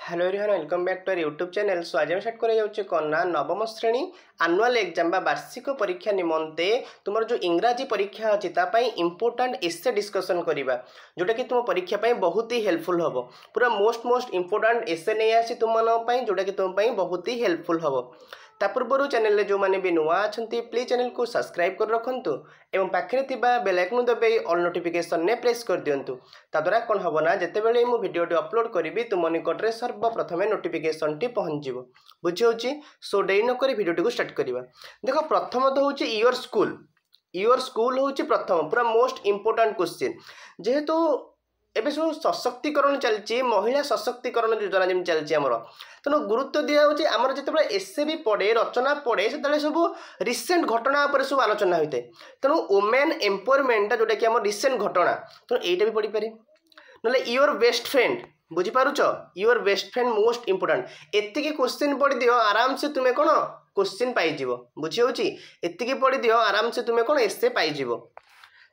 Hello everyone welcome back to our YouTube channel. So आज start करा जाउचे कन्ना नवम श्रेणी एनुअल एग्जाम बा वार्षिक परीक्षा निमंते तुमर जो इंग्राजी परीक्षा अछि ता पई इंपोर्टेंट एसे डिस्कशन करिबा जोटा कि तुम परीक्षा पई बहुत ही हेल्पफुल हबो। पूरा मोस्ट इंपोर्टेंट एसे नै आसी तुम मन पई जोटा कि तुम पई बहुत ही हेल्पफुल हबो। ता पूर्व चैनल जो माने भी नुआ अछंती प्लीज चैनल को सब्सक्राइब कर रखंतु एवं पाखरे थिबा बेल आइकन दबे ऑल नोटिफिकेशन ने प्रेस कर दियंतु। ता द्वारा कोन हबो ना जेतेबेले मु वीडियो टी अपलोड करिवि तुम निकट रे सर्वप्रथम नोटिफिकेशन टी पहुंच जिवो। बुझी होची। सो डेरी न करी वीडियो टी को स्टार्ट करिवा। देखो प्रथम तो होची योर स्कूल होची प्रथम पूरा मोस्ट इंपोर्टेंट क्वेश्चन जेहेतु एबे सब सशक्तिकरण चलची महिला सशक्तिकरण योजना जेम चलची हमर तेणु गुरुत्व दिया होची हमर जेतेबे एसे भी पढ़े रचना पढ़े सेतले सब रिसेंट घटना ऊपर सब आलोचना होइते तेणु वुमेन एम्पावरमेंट जोटा कि हमर रिसेंट घटना तेणु एटा भी पढ़ी पारे नले योर बेस्ट फ्रेंड बुझी पारुछ your best friend most important एतिकी क्वेश्चन पढ़ी दियो आराम से तुमे कोन क्वेश्चन पाई जिवो। बुझी होची एतिकी पढ़ी दियो आराम से तुमे कोन एसे पाई जिवो।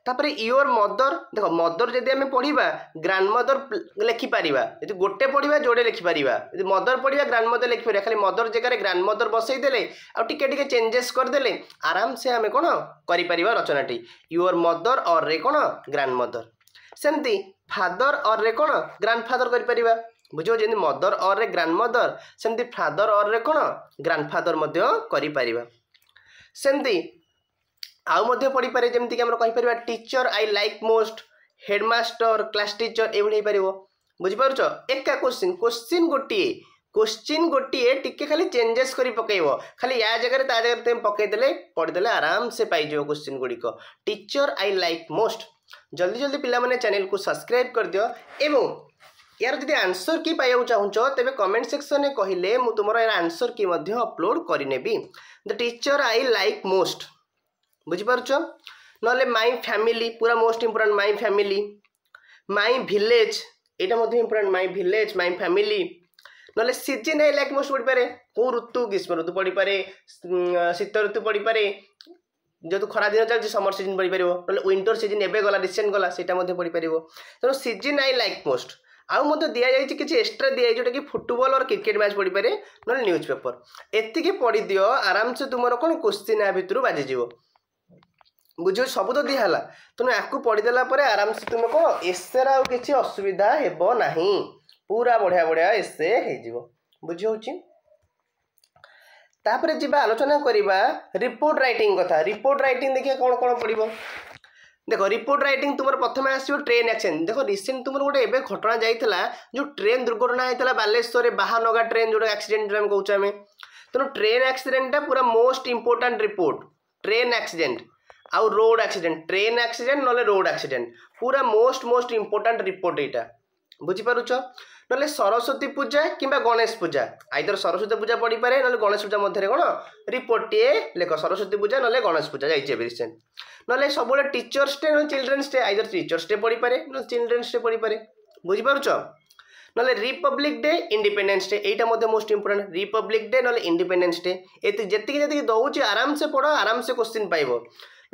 तापर योर मदर देखो मदर जदि आम पढ़ा ग्रांड मदर लिखिपारा यदि गोटे पढ़ा जोड़े लिखिपारा यदि मदर पढ़ा ग्रांड मदर लिखिपार खाली मदर जगह ग्रांड मदर बसईदे आगे चेंजेस करदे आराम से आम कौन कर रचनाटी योर मदर और रे कौन ग्रांड मदर सेमती फादर और रे कौन ग्रांड फादर कर बुझो जमी मदर और रे ग्रांड मदर सेमती फादर और रे कौन ग्रांड फादर कर सेमती आउ मध्य पढ़ी पारे जमती कि हम कहि परिबा teacher I like most headmaster class teacher एवढे हो पारिबो। बुझि पारुछ एका क्वेश्चन गोटिए टिके खाली चेंजेस करी पकेइबो खाली या जगह ता जगह तुम पकई देले पढ़ी देले आराम से पाई जो क्वेश्चन गुड़िक टीचर आई लाइक मोस्ट। जल्दी जल्दी पिला माने चैनल को सब्सक्राइब कर दियो एवं यार जदि आंसर की पाइबा चाहूच तेरे कमेंट सेक्शन में कहले मु तुमर यार आंसर की मध्य अपलोड करिनेबी। The teacher I like most बुझिपारुछ नले माई फैमिली पूरा most important my family my village एटा मध्य important my village my family नले सीजन आई लाइक मोस्ट पढ़ी पारे को ऋतु ग्रीष्म ऋतु पढ़ी पारे शीत ऋतु पढ़ी पारे जो खरा दिन चलती समर सीजन पढ़ी पार ना विंटर सीजन एवं गला रिसेंट गला से पढ़ी पार तेणु सीजन आई लाइक मोस्ट आउ मत दि जाए कि एक्सट्रा दि जोटा कि फुटबॉल और क्रिकेट मैच पढ़ी पारे ना न्यूज पेपर एतिकी पढ़ी दियो आराम से तुम कौन क्वेश्चन या भितर बाजिज बुझ सब तो दिहला तेणु आपको पढ़ीदेला आराम से तुम कौन एसे आउ किसी असुविधा हेब नाही पूरा बढ़िया बढ़िया एसे हो बुझी होची। तापर जी आलोचना करवा रिपोर्ट राइटिंग कथा रिपोर्ट राइटिंग देखिए कौन कौन पड़ो देखो रिपोर्ट राइटिंग तुम प्रथम आसो ट्रेन एक्सीडेंट देखो रिसेंट तुम गोटे एवं घटना जाइला जो ट्रेन दुर्घटना होता बालेश्वर बाहानगा ट्रेन जो एक्सीडेंट जो कहूँ आम तेणु ट्रेन एक्सीडेंटा पूरा most important report train accident आउ रोड एक्सीडेंट ट्रेन एक्सीडेंट ना रोड एक्सीडेंट पूरा मोस्ट इंपोर्टेंट रिपोर्ट यहाँ बुझीपारुछ ना सरस्वती पूजा कि गणेश पूजा आइदर सरस्वती पूजा पढ़ी पारे ना गणेश पूजा मध्य कौन रिपोर्ट टे लेख सरस्वती पूजा ना गणेश पूजा जाइए रिसेंट ना सब टीचर्स डे ना children's day either teachers day पढ़ी पारे ना चिल्ड्रेन्स डे पढ़ी पारे बुझीपारुछ ना रिपब्लिक डे इंडिपेंडेंस डे यहाँ मोस्ट इंपोर्टेंट रिपब्लिक डे ना इंडिपेंडेंस डे जी दौर आराम से पढ़ आराम से क्वेश्चन पाइब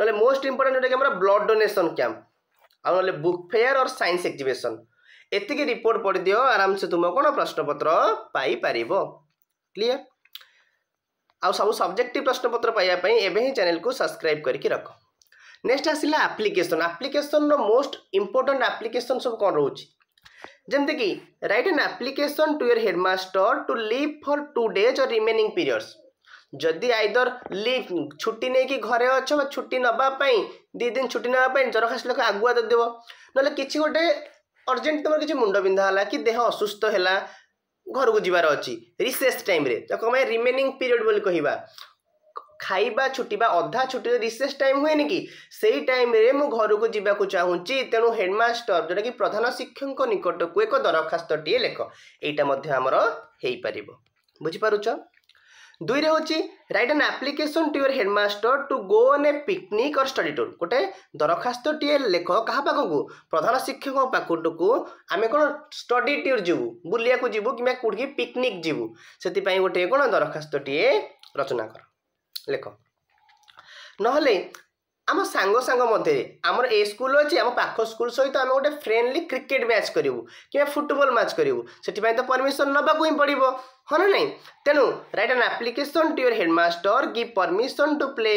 ना मोस्ट इंपोर्टेंट जोटा कि ब्लड डोनेशन कैंप आउ ना बुक फेयर और साइंस एक्जिबिशन एतिकी रिपोर्ट पढ़ी दियो आराम से तुम कौन प्रश्नपत्र पाई पारिबो। क्लियर आउ सब सब्जेक्टिव प्रश्नपत्र पाइबा एवं ही चैनल को सब्सक्राइब करके रख। नेक्स्ट आसला एप्लिकेशन मोस्ट इंपोर्टेंट एप्लिकेशन सब कौन रोचे जमती कि write an application to your headmaster to leave for 2 days और रिमेनिंग पीरियड्स जदि आइदर लीव छुट्टी नहीं कि घरे अच्छ छुट्टी नापी 2 दिन छुट्टी नापी दरखास्त लेख आगुआ देदेव ना कि गोटे अर्जेंट तुम किसी मुंड बिंधा है कि देह असुस्थ है घर को जीवार अच्छी रिसेस टाइम रिमेनिंग पीरियड बोली कहवा खाइबा छुट्टी अधा छुट्टी रिसेस टाइम हुए कि सही टाइम रे मु घर को जावाक चाहूँगी तेणु हेडमास्टर जोटा कि प्रधान शिक्षक निकट को एक दरखास्त टे लेख यहाँ आमर हो पार बुझीपारुछ। 2 रे होची write an application to your headmaster to go on a picnic और स्टडी टूर गोटे दरखास्त टे लेख क्या पाखक प्रधान शिक्षक पाखटू आम कौन स्टडी टूर जीवु बुलिया को जीवु कि कौटी पिकनिक जीवु से गोटे कौन दरखास्त टे रचना कर लेख ना आम सांग सांग मध्य आमर ए स्कूल अच्छी आम पाख स्कूल सहित आम गोटे फ्रेंडली क्रिकेट मैच करूँ कि फुटबॉल मैच करूँ से तो परमिशन नवाक ही पड़ो हाँ ना नहीं तेणु write an application to your headmaster give permission to play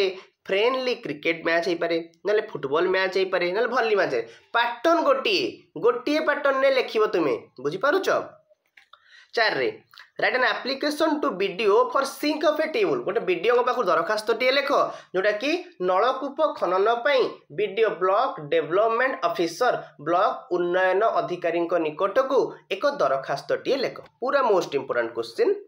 friendly cricket match हो पारे ना फुटबॉल मैच हो पारे ना भली मैच पैटर्न गोटे गोटे पैटर्न ने लिख तुम्हें बुझीपारुच 4 रे write an application to BDO for sink of a tube well गोटे वीडियो पाखु दरखास्त टे लिख जोटा कि नलकूप खनन BDO block development officer block उन्नयन अधिकारी निकट को एक दरखास्त टे लिख पूरा मोस्ट इंपोर्टेंट क्वेश्चन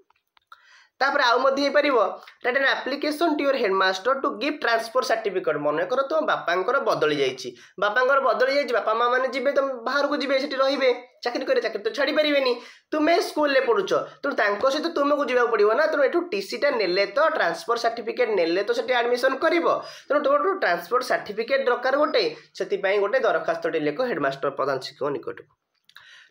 तापर आउ मध्य write an application to your headmaster to give transfer certificate मन कर तुम बापांकर बदली जाइए बापांकर बदली जाइए बापा माँ मैंने जी तुम बाहर को जी रे चाकरी करे चाकरी तो छाड़ी पारे तुम्हें स्कूल पढ़ुच तेणु सहित तुमको जावाक पड़ो ना तेणु ये टीसीटा नेले तो ट्रांसफर सर्टिफिकेट नेले तो से एडमिशन कर तेणु तुम ट्रांसफर सर्टिफिकेट दरकार गोटे से गोटे दरखास्त लिख हेडमास्टर प्रधान शिक्षक निकट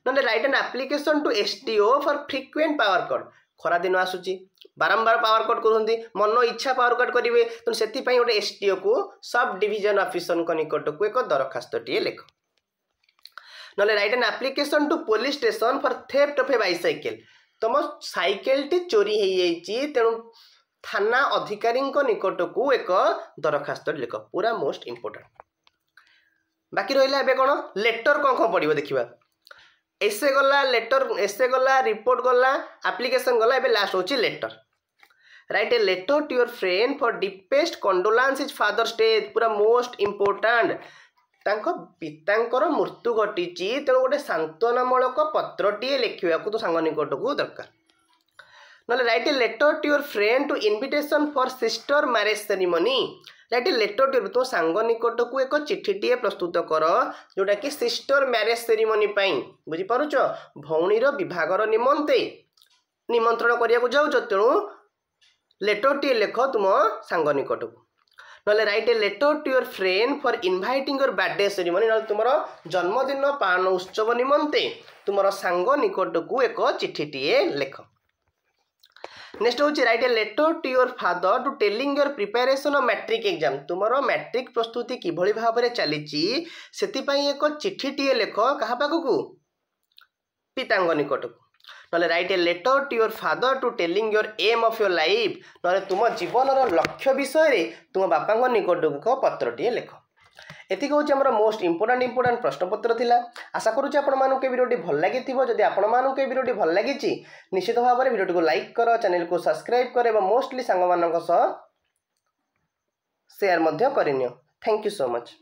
ना write an application to STO for frequent power cut खरा दिन आसूची बारंबार पावर कट करते मन इच्छा पावर कट करेंगे तो से गोटे एसटीओ को सब डिविजन ऑफिसर निकट को एक दरखास्त टे लिख ना write an application to police station for theft of a bicycle तुम साइकेल टी चोरी हो जाइए तेणु थाना अधिकारी निकट को एक दरखास्त लिख पूरा मोस्ट इंपोर्टेंट बाकी रहा कौन लेटर कौन कौन पड़ो देखा एसे गला लेटर एसे गला रिपोर्ट गला एप्लिकेशन गला एबे लास्ट होची letter write a letter to your friend for deepest condolence his father's death पूरा मोस्ट इंपोर्टेंट तांको पितांकर मृत्यु घटी तेणु गोटे सांत्वनामूलक पत्रटीए लिखा तो सांग निकट को दरकार ना write a letter to your friend to invitation for sister marriage ceremony write a letter to तो सांग निकट को एक चिठीटीए प्रस्तुत कर जोटा कि सिस्टर मैरेज सेरेमनी बुझीपारुच भौणीर विभागर निमंते निमंत्रण करने जाऊच तेणु लेटर टी लिख तुम सांग निकट को ना write a letter to your friend for inviting your birthday ceremony ना तुम जन्मदिन पालन उत्सव निमंते तुम सांग निकट को एक चिठीटीए लिख नेक्स्ट हूँ write a letter to your father to telling your preparation of matric exam तुमर मैट्रिक प्रस्तुति किभली भाव में चली से एक चिठीटीए लिख क्या पाखक पितांग निकट को ना write a letter to your father to telling your aim of your life ना तुम जीवन लक्ष्य विषय तुम बापा निकट को पत्रटीए लिख एति हूँ आम मोस्ट इंपोर्टेंट प्रश्नपत्र थिला आशा करुँच आपको वीडियोटी भल लगी जदि आपको वीडियोटी भल लगी निश्चित भाव में वीडियो को लाइक कर चैनल को सब्सक्राइब कर मोस्टली सांग मानक सह शेयर करनियो थैंक यू सो मच।